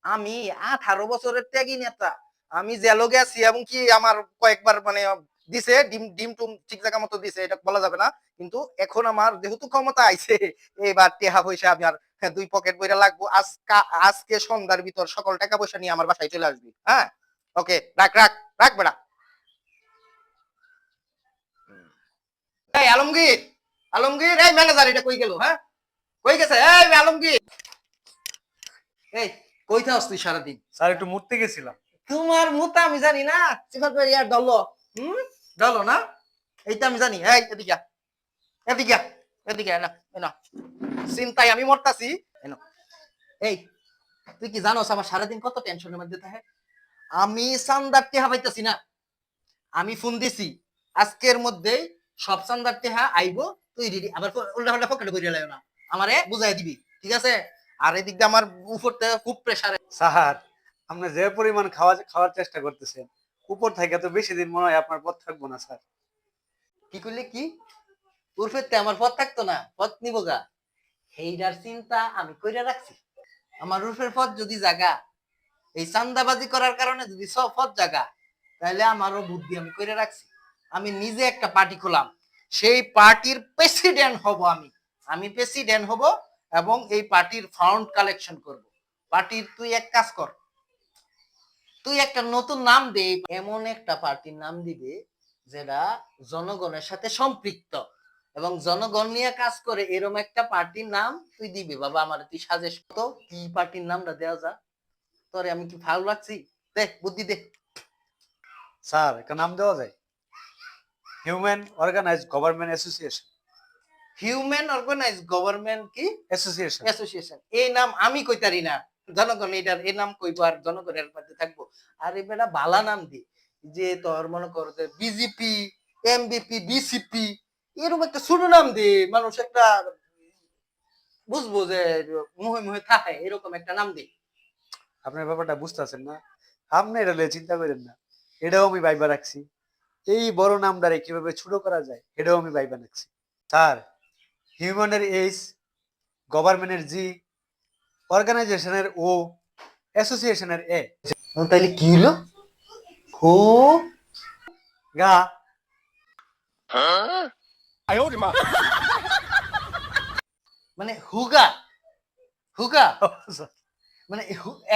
আমি 18 বছরের ত্যাগী নেতা। আমি জেলও গেছি এবং কি আমার কয়েকবার মানে দিছে ডিম ডিম টুম ঠিক জায়গা মতো দিছে, এটা বলা যাবে না। কিন্তু এখন আমার যেহেতু ক্ষমতা আইছে, এবার টেহা পয়সা আমি আর ২ পকেট বইরা লাগবো। আজকে সন্ধ্যার ভিতর সকল টাকা পয়সা নিয়ে আমার বাসায় চলে আসবি। হ্যাঁ? ওকে, রাখ, রাখ, রাখ বেটা। এই আলমগীর, আলমগীর, এই ম্যানেজার এটা কই গেল? হ্যাঁ? কই গেছে? এই আলমগীর, এই কই থাকস তুই সারাদিন? স্যার একটু মুততে গেছিলাম। তোমার মুতা আমি জানি না। সিফাত ভাই আর দল। হুম? দল না? এইটা আমি জানি। এই এদিকে আ, এদিকে আ, এদিকে আয় না। এই না। চিন্তায় আমি মরতাছি। এই নাও। এই তুই কি জানোস আমার সারাদিন কত টেনশনের মধ্যে থাকে? আমি চান্দার টেহা পাইতাছি না। আমি ফোন দিছি। আজকের মধ্যেই সব চান্দার টেহা আইবো। তুই রেডি। আবার উল্টা-পাল্টা পকেটে বইরা লাইও না। আমারে বুঝাই দিবি। ঠিক আছে? আর এদিক দিয়ে আমার উপর থেকে খুব প্রেসার। স্যার, আপনি যে পরিমাণ খাওয়ার চেষ্টা করতেছেন, উপর থেকে তো বেশি দিন মনে হয় আপনার পথ থাকবো না স্যার। কি করলে কি? উর্ফেতে আমার পথ থাকতো না। পথ নিব গা। হেইডার চিন্তা আমি কইরা রাখছি। আমার উর্ফের পথ যদি জাগা, এই চান্দাবাজি করার কারণে যদি সব পথ জাগা, তাহলে আমারও বুদ্ধি আমি কইরা রাখছি। আমি নিজে একটা পার্টি খোলাম। সেই পার্টির প্রেসিডেন্ট হব আমি। আমি প্রেসিডেন্ট হব এবং এই পার্টির ফান্ড কালেকশন করব। পার্টির তুই এক কাজ কর। তুই একটা নতুন নাম দে। এমন একটা পার্টির নাম দিবে যেটা জনগণের সাথে সম্পৃক্ত এবং জনগণ নিয়ে কাজ করে, এরকম একটা পার্টির নাম তুই দিবি। বাবা আমার তুই সাজেস্ট তো কি পার্টির নামটা দেওয়া যা। তোরে আমি কি ভালো লাগছি? দে বুদ্ধি দে। স্যার, একটা নাম দেওয়া যায়, human organized government association. Human organize government কি অ্যাসোসিয়েশন। অ্যাসোসিয়েশন, এই নাম আমি কইতারি না। জনগণ এটার এই নাম কইবো আর জনগণের মধ্যে থাকবো। আর এই বেটা বালা নাম দি, যে তোর মনে কর যে বিজেপি, এমবিপি, বিসিপি, এরকম একটা ছোট নাম দি, মানুষ একটা বুঝবো যে মুহে মুহে থাকে, এরকম একটা নাম দি। আপনার ব্যাপারটা বুঝতেছেন না? আপনি এটা নিয়ে চিন্তা করেন না, এটাও আমি ভাইবা রাখছি। এই বড় নামটারে কিভাবে ছোট করা যায় এটাও আমি ভাইবা রাখছি। স্যার, হিউম্যানের এইচ, গভর্নমেন্টের জি, অর্গানাইজেশনের ও, অ্যাসোসিয়েশনের এ, তাইলে কি হলো? হো গা। মানে হুগা, হুগা মানে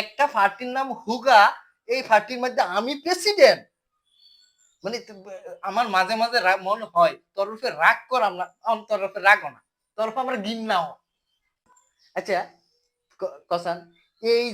একটা পার্টির নাম হুগা। এই পার্টির মধ্যে আমি প্রেসিডেন্ট। মানে আমার মাঝে মাঝে মন হয় তোর উপরে রাগ করাম না, তোর উপরে রাগও না, তোর উপর আমরা ঘৃণাও। আচ্ছা কসান, এই